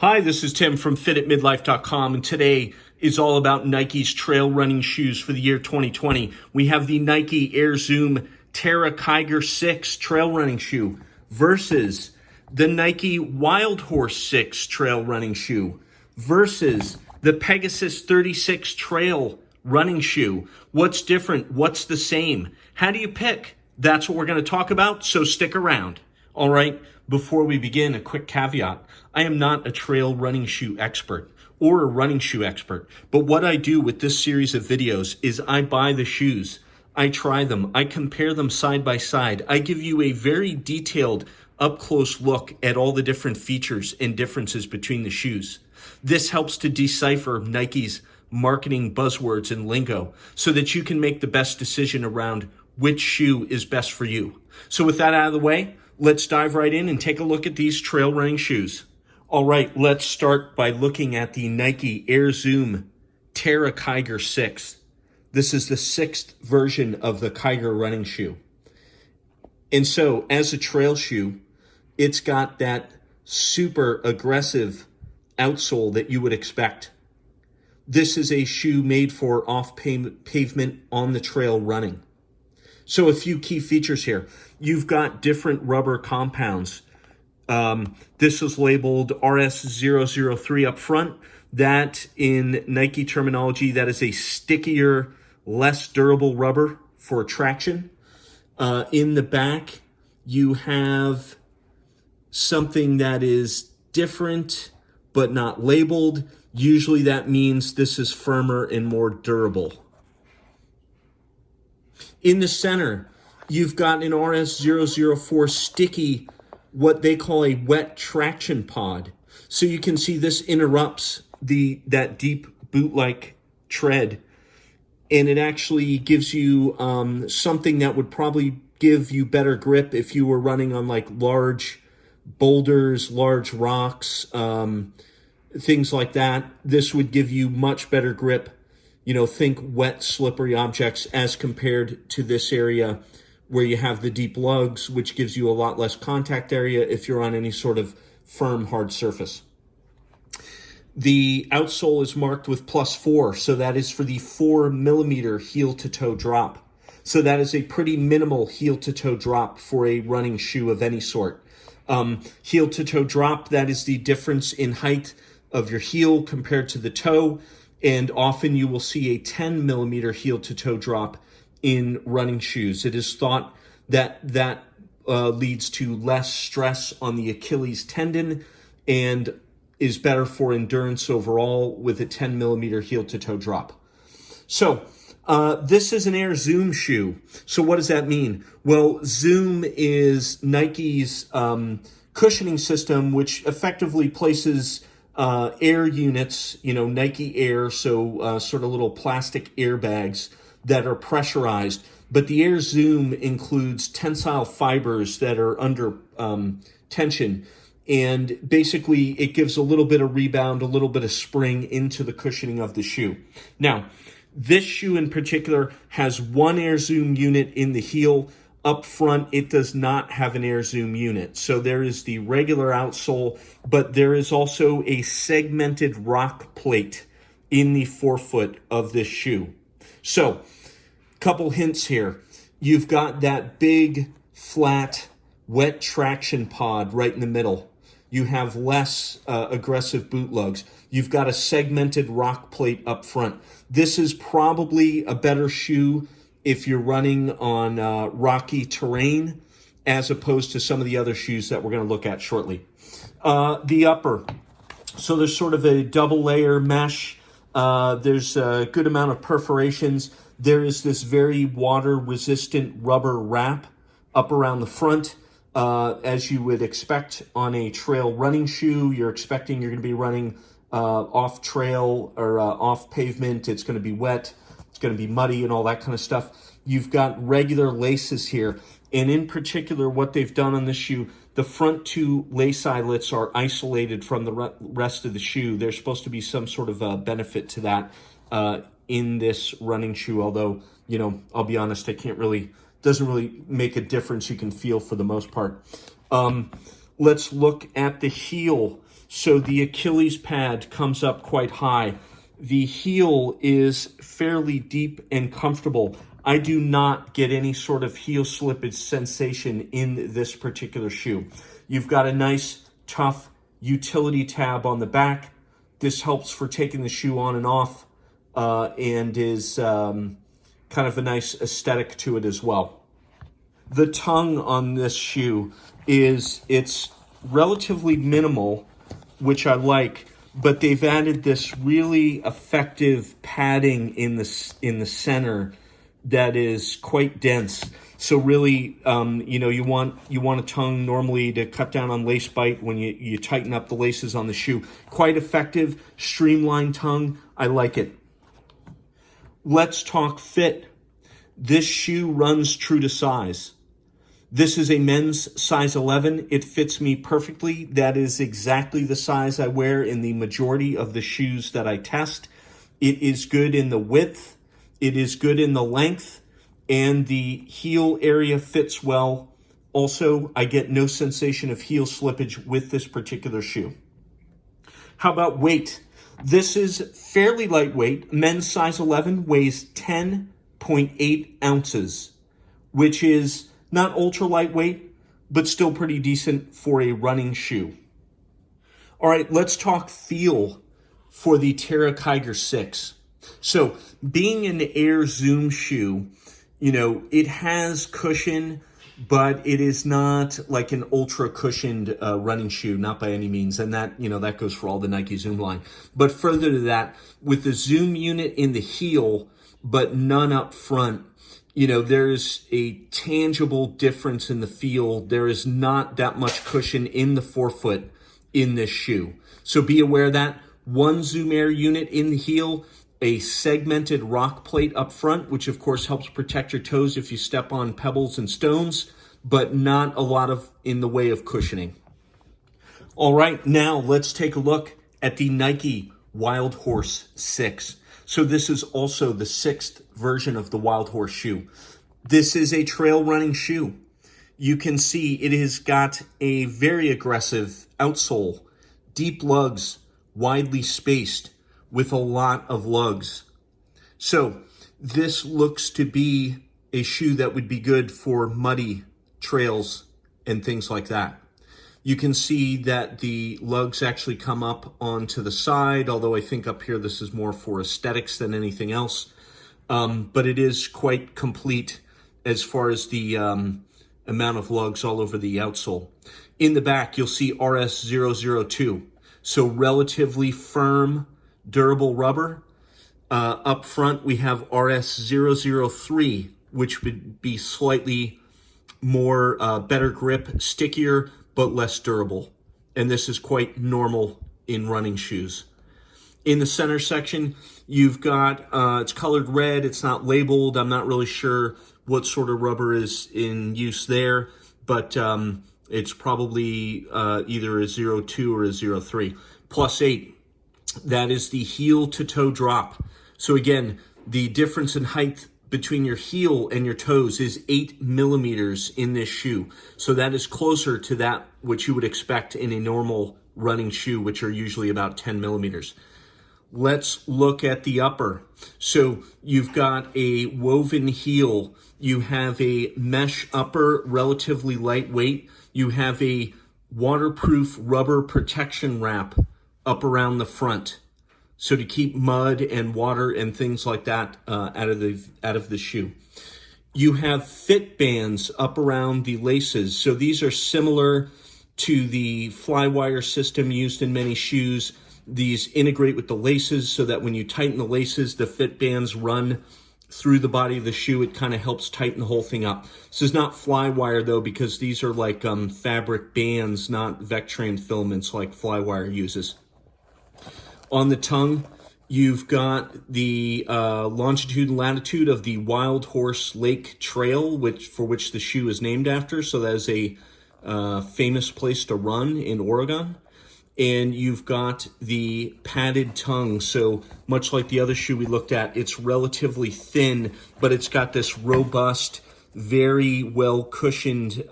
Hi, this is Tim from fititmidlife.com, and today is all about Nike's trail running shoes for the year 2020. We have the Nike Air Zoom Terra Kiger 6 trail running shoe versus the Nike Wildhorse 6 trail running shoe versus the Pegasus 36 trail running shoe. What's different? What's the same? How do you pick? That's what we're going to talk about, so stick around. All right, before we begin, a quick caveat. I am not a trail running shoe expert or a running shoe expert, but what I do with this series of videos is I buy the shoes, I try them, I compare them side by side. I give you a very detailed, up-close look at all the different features and differences between the shoes. This helps to decipher Nike's marketing buzzwords and lingo so that you can make the best decision around which shoe is best for you. So with that out of the way, let's dive right in and take a look at these trail running shoes. All right, let's start by looking at the Nike Air Zoom Terra Kiger 6. This is the sixth version of the Kiger running shoe. And so, as a trail shoe, it's got that super aggressive outsole that you would expect. This is a shoe made for off-pavement on the trail running. So a few key features here. You've got different rubber compounds. This is labeled RS003 up front. That, in Nike terminology, that is a stickier, less durable rubber for traction. In the back, you have something that is different but not labeled. Usually that means this is firmer and more durable. In the center, you've got an RS004 sticky, what they call a wet traction pod. So you can see this interrupts that deep boot-like tread, and it actually gives you something that would probably give you better grip if you were running on like large boulders, large rocks, things like that. This would give you much better grip. You know, think wet, slippery objects as compared to this area where you have the deep lugs, which gives you a lot less contact area if you're on any sort of firm, hard surface. The outsole is marked with +4, so that is for the 4mm heel-to-toe drop. So that is a pretty minimal heel-to-toe drop for a running shoe of any sort. Heel-to-toe drop, that is the difference in height of your heel compared to the toe. And often you will see a 10mm heel-to-toe drop in running shoes. It is thought that leads to less stress on the Achilles tendon and is better for endurance overall with a 10mm heel-to-toe drop. So this is an Air Zoom shoe. So what does that mean? Well, Zoom is Nike's cushioning system, which effectively places air units, Nike Air, so sort of little plastic airbags that are pressurized. But the Air Zoom includes tensile fibers that are under tension. And basically, it gives a little bit of rebound, a little bit of spring into the cushioning of the shoe. Now, this shoe in particular has one Air Zoom unit in the heel. Up front, it does not have an Air Zoom unit. So there is the regular outsole, but there is also a segmented rock plate in the forefoot of this shoe. So, couple hints here. You've got that big, flat, wet traction pod right in the middle. You have less aggressive boot lugs. You've got a segmented rock plate up front. This is probably a better shoe if you're running on rocky terrain, as opposed to some of the other shoes that we're going to look at shortly. The upper. So there's sort of a double layer mesh. There's a good amount of perforations. There is this very water resistant rubber wrap up around the front. As you would expect on a trail running shoe, you're expecting you're going to be running off trail or off pavement. It's going to be wet. It's going to be muddy and all that kind of stuff. You've got regular laces here. And in particular, what they've done on this shoe, the front two lace eyelets are isolated from the rest of the shoe. There's supposed to be some sort of benefit to that in this running shoe. Although, I'll be honest, doesn't really make a difference. You can feel for the most part. Let's look at the heel. So the Achilles pad comes up quite high. The heel is fairly deep and comfortable. I do not get any sort of heel slippage sensation in this particular shoe. You've got a nice, tough utility tab on the back. This helps for taking the shoe on and off, and is kind of a nice aesthetic to it as well. The tongue on this shoe it's relatively minimal, which I like, but they've added this really effective padding in the center that is quite dense. So really, you want a tongue normally to cut down on lace bite when you tighten up the laces on the shoe. Quite effective, streamlined tongue. I like it. Let's talk fit. This shoe runs true to size. This is a men's size 11. It fits me perfectly. That is exactly the size I wear in the majority of the shoes that I test. It is good in the width. It is good in the length. And the heel area fits well. Also, I get no sensation of heel slippage with this particular shoe. How about weight? This is fairly lightweight. Men's size 11 weighs 10.8 ounces, which is not ultra lightweight, but still pretty decent for a running shoe. All right, let's talk feel for the Terra Kiger 6. So being an Air Zoom shoe, it has cushion, but it is not like an ultra cushioned running shoe, not by any means. And that goes for all the Nike Zoom line. But further to that, with the Zoom unit in the heel, but none up front, there's a tangible difference in the feel. There is not that much cushion in the forefoot in this shoe. So be aware of that. One Zoom Air unit in the heel, a segmented rock plate up front, which of course helps protect your toes if you step on pebbles and stones, but not a lot in the way of cushioning. All right, now let's take a look at the Nike Wildhorse 6. So this is also the 6th version of the Wildhorse shoe. This is a trail running shoe. You can see it has got a very aggressive outsole, deep lugs, widely spaced, with a lot of lugs. So this looks to be a shoe that would be good for muddy trails and things like that. You can see that the lugs actually come up onto the side, although I think up here this is more for aesthetics than anything else. But it is quite complete as far as the amount of lugs all over the outsole. In the back, you'll see RS002. So relatively firm, durable rubber. Up front, we have RS003, which would be slightly more better grip, stickier, but less durable. And this is quite normal in running shoes. In the center section, you've got, it's colored red, it's not labeled. I'm not really sure what sort of rubber is in use there, but it's probably either a 02 or a 03. +8, that is the heel to toe drop. So again, the difference in height between your heel and your toes is 8 millimeters in this shoe. So that is closer to that which you would expect in a normal running shoe, which are usually about 10 millimeters. Let's look at the upper. So you've got a woven heel. You have a mesh upper, relatively lightweight. You have a waterproof rubber protection wrap up around the front. So to keep mud and water and things like that out of the shoe. You have fit bands up around the laces. So these are similar to the flywire system used in many shoes. These integrate with the laces so that when you tighten the laces, the fit bands run through the body of the shoe. It kind of helps tighten the whole thing up. This is not flywire though, because these are like fabric bands, not Vectran filaments like flywire uses. On the tongue, you've got the longitude and latitude of the Wildhorse Lake Trail, for which the shoe is named after. So that is a famous place to run in Oregon. And you've got the padded tongue. So much like the other shoe we looked at, it's relatively thin, but it's got this robust, very well cushioned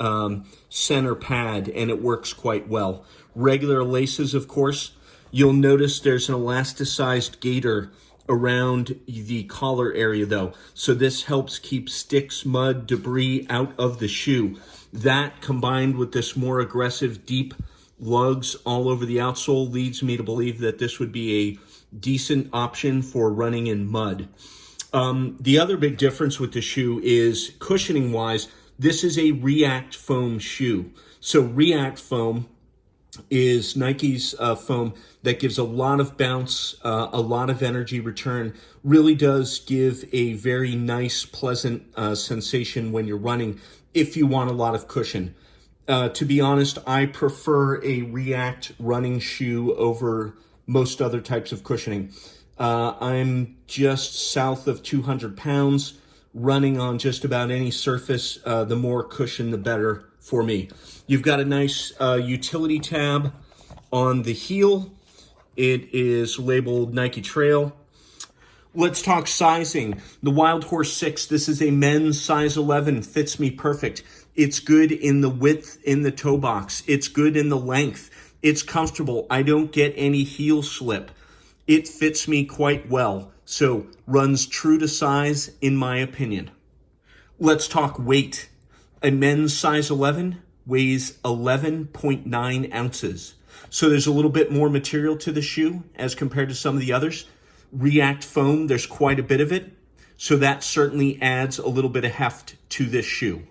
center pad, and it works quite well. regular laces, of course. You'll notice there's an elasticized gaiter around the collar area though. So this helps keep sticks, mud, debris out of the shoe. That combined with this more aggressive deep lugs all over the outsole leads me to believe that this would be a decent option for running in mud. The other big difference with the shoe is cushioning wise, this is a React foam shoe. So React foam is Nike's foam that gives a lot of bounce, a lot of energy return, really does give a very nice, pleasant sensation when you're running if you want a lot of cushion. To be honest, I prefer a React running shoe over most other types of cushioning. I'm just south of 200 pounds, running on just about any surface. The more cushion, the better for me. You've got a nice utility tab on the heel. It is labeled Nike Trail. Let's talk sizing. The Wildhorse 6, this is a men's size 11, fits me perfect. It's good in the width in the toe box. It's good in the length. It's comfortable. I don't get any heel slip. It fits me quite well. So runs true to size in my opinion. Let's talk weight. A men's size 11 weighs 11.9 ounces. So there's a little bit more material to the shoe as compared to some of the others. React foam, there's quite a bit of it. So that certainly adds a little bit of heft to this shoe.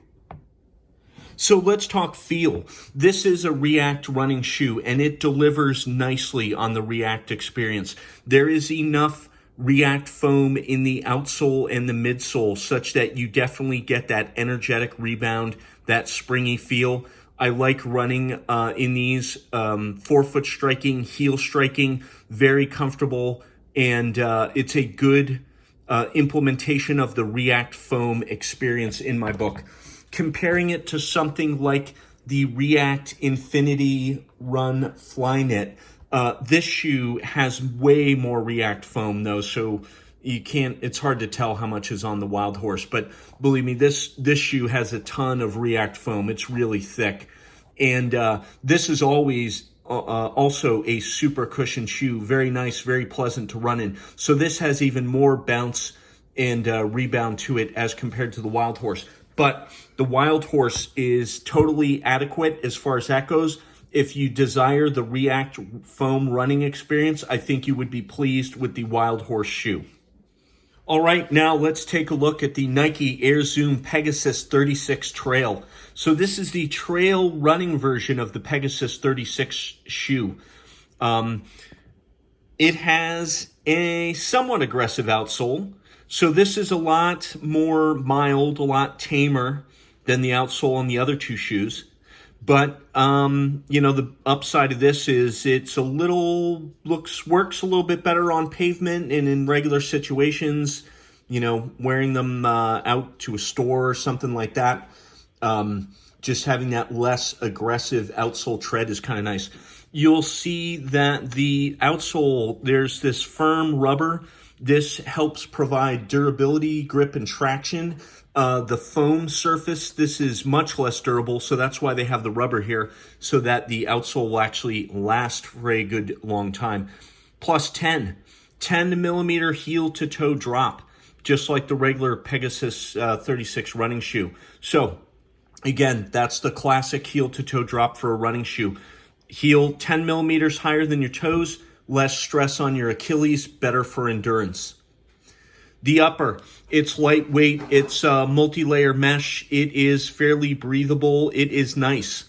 So let's talk feel. This is a React running shoe and it delivers nicely on the React experience. There is enough React foam in the outsole and the midsole such that you definitely get that energetic rebound, that springy feel. I like running in these forefoot striking, heel striking, very comfortable, and it's a good implementation of the React foam experience in my book. Comparing it to something like the React Infinity Run Flyknit, this shoe has way more React foam though, so it's hard to tell how much is on the Wildhorse, but believe me, this shoe has a ton of React foam. It's really thick. And this is always also a super cushion shoe, very nice, very pleasant to run in. So this has even more bounce and rebound to it as compared to the Wildhorse. But the Wildhorse is totally adequate as far as that goes. If you desire the React foam running experience, I think you would be pleased with the Wildhorse shoe. All right, now let's take a look at the Nike Air Zoom Pegasus 36 Trail. So this is the trail running version of the Pegasus 36 shoe. It has a somewhat aggressive outsole. So this is a lot more mild, a lot tamer than the outsole on the other two shoes. But, the upside of this is it's works a little bit better on pavement and in regular situations, wearing them out to a store or something like that. Just having that less aggressive outsole tread is kind of nice. You'll see that the outsole, there's this firm rubber. This helps provide durability, grip, and traction. The foam surface, this is much less durable, so that's why they have the rubber here, so that the outsole will actually last for a good long time. Plus 10 millimeter heel to toe drop, just like the regular Pegasus 36 running shoe. So again, that's the classic heel to toe drop for a running shoe. Heel 10 millimeters higher than your toes, less stress on your Achilles, better for endurance. The upper, it's lightweight, it's multi-layer mesh, it is fairly breathable, it is nice.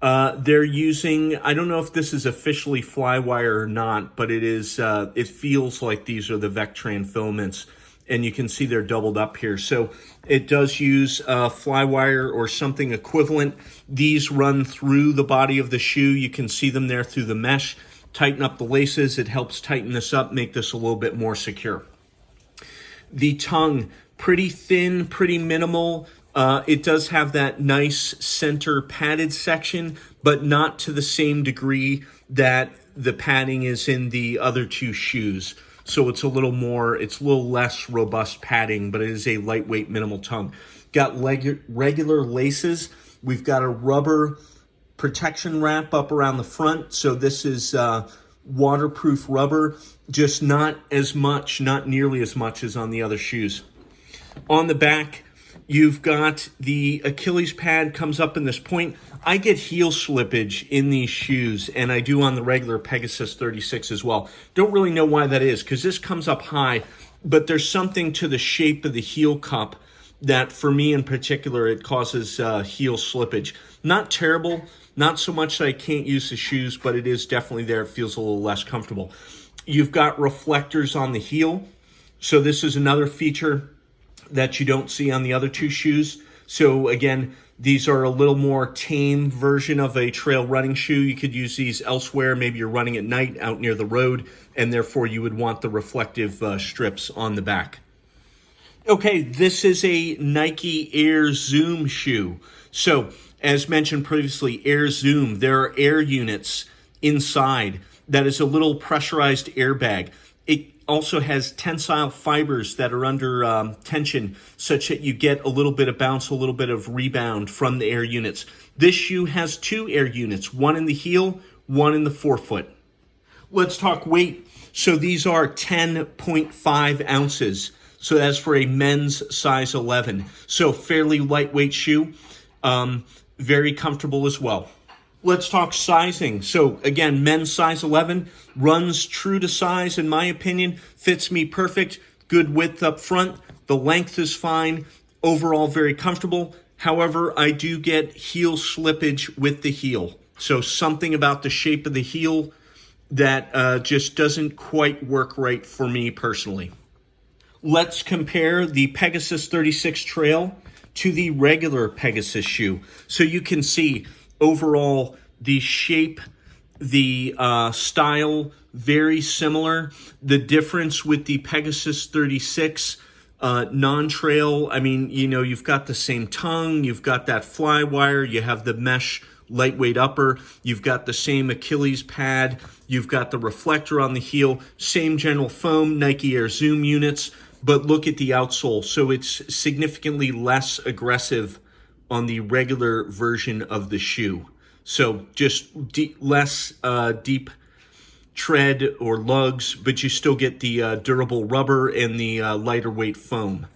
They're using, I don't know if this is officially Flywire or not, but it feels like these are the Vectran filaments, and you can see they're doubled up here. So it does use Flywire or something equivalent. These run through the body of the shoe. You can see them there through the mesh. Tighten up the laces. It helps tighten this up, make this a little bit more secure. The tongue, pretty thin, pretty minimal. It does have that nice center padded section, but not to the same degree that the padding is in the other two shoes. So it's a little less robust padding, but it is a lightweight, minimal tongue. Got regular laces. We've got a rubber protection wrap up around the front. So this is waterproof rubber, just not nearly as much as on the other shoes. On the back, you've got the Achilles pad comes up in this point. I get heel slippage in these shoes, and I do on the regular Pegasus 36 as well. Don't really know why that is, because this comes up high, but there's something to the shape of the heel cup that, for me in particular, it causes heel slippage. Not terrible, not so much that I can't use the shoes, but it is definitely there. It feels a little less comfortable. You've got reflectors on the heel. So this is another feature that you don't see on the other two shoes. So again, these are a little more tame version of a trail running shoe. You could use these elsewhere. Maybe you're running at night out near the road, and therefore you would want the reflective strips on the back. Okay, this is a Nike Air Zoom shoe. So as mentioned previously, Air Zoom, there are air units inside. That is a little pressurized airbag. It also has tensile fibers that are under tension, such that you get a little bit of bounce, a little bit of rebound from the air units. This shoe has two air units, one in the heel, one in the forefoot. Let's talk weight. So these are 10.5 ounces. So that's for a men's size 11. So fairly lightweight shoe, very comfortable as well. Let's talk sizing. So again, men's size 11 runs true to size, in my opinion, fits me perfect. Good width up front. The length is fine. Overall, very comfortable. However, I do get heel slippage with the heel. So something about the shape of the heel that just doesn't quite work right for me personally. Let's compare the Pegasus 36 Trail to the regular Pegasus shoe. So you can see overall, the shape, the style, very similar. The difference with the Pegasus 36 non-trail, I mean, you know, you've got the same tongue, you've got that fly wire, you have the mesh lightweight upper, you've got the same Achilles pad, you've got the reflector on the heel, same general foam, Nike Air Zoom units, but look at the outsole. So it's significantly less aggressive on the regular version of the shoe. So just less deep tread or lugs, but you still get the durable rubber and the lighter weight foam.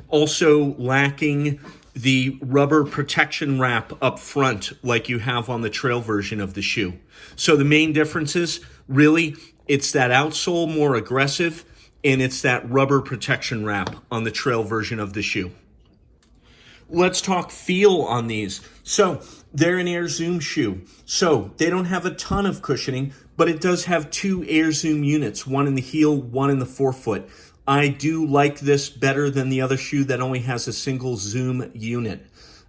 Also lacking the rubber protection wrap up front like you have on the trail version of the shoe. So the main differences, really, it's that outsole more aggressive, and it's that rubber protection wrap on the trail version of the shoe. Let's talk feel on these. So they're an Air Zoom shoe. So they don't have a ton of cushioning, but it does have two Air Zoom units, one in the heel, one in the forefoot. I do like this better than the other shoe that only has a single Zoom unit.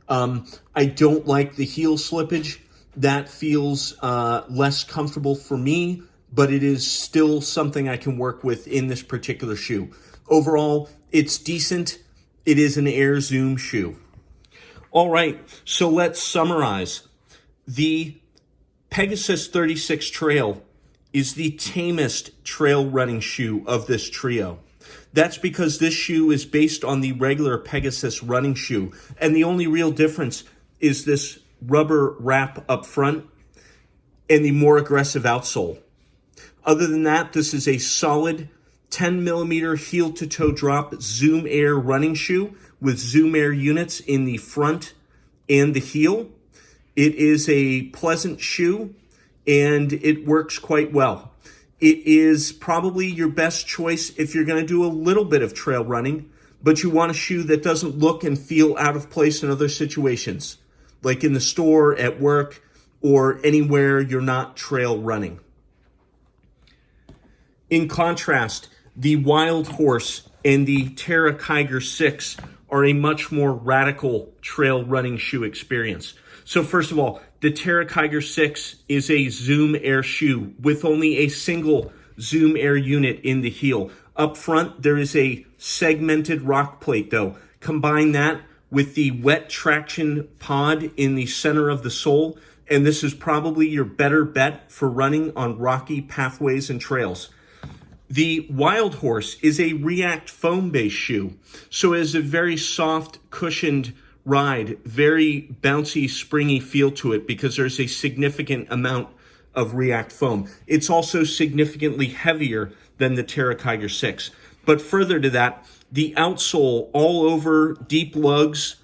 I don't like the heel slippage. That feels less comfortable for me, but it is still something I can work with in this particular shoe. Overall, it's decent. It is an Air Zoom shoe. All right, so let's summarize. The Pegasus 36 Trail is the tamest trail running shoe of this trio. That's because this shoe is based on the regular Pegasus running shoe, and the only real difference is this rubber wrap up front and the more aggressive outsole. Other than that, this is a solid 10 millimeter heel to toe drop Zoom Air running shoe with Zoom Air units in the front and the heel. It is a pleasant shoe and it works quite well. It is probably your best choice if you're going to do a little bit of trail running, but you want a shoe that doesn't look and feel out of place in other situations, like in the store, at work, or anywhere you're not trail running. In contrast, the Wildhorse and the Terra Kiger 6 are a much more radical trail running shoe experience. So first of all, the Terra Kiger 6 is a Zoom Air shoe with only a single Zoom Air unit in the heel. Up front, there is a segmented rock plate though. Combine that with the wet traction pod in the center of the sole, and this is probably your better bet for running on rocky pathways and trails. The Wildhorse is a React foam-based shoe, so it is a very soft, cushioned ride, very bouncy, springy feel to it because there's a significant amount of React foam. It's also significantly heavier than the Terra Kiger 6. But further to that, the outsole all over deep lugs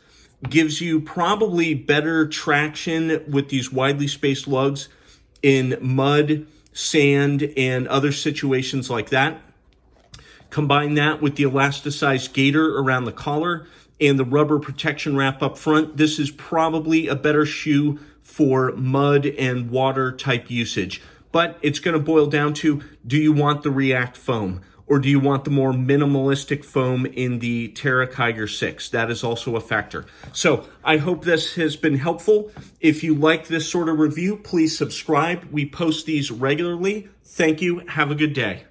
gives you probably better traction with these widely spaced lugs in mud, sand, and other situations like that. Combine that with the elasticized gaiter around the collar and the rubber protection wrap up front. This is probably a better shoe for mud and water type usage. But it's going to boil down to, do you want the React foam? Or do you want the more minimalistic foam in the Terra Kiger 6? That is also a factor. So I hope this has been helpful. If you like this sort of review, please subscribe. We post these regularly. Thank you. Have a good day.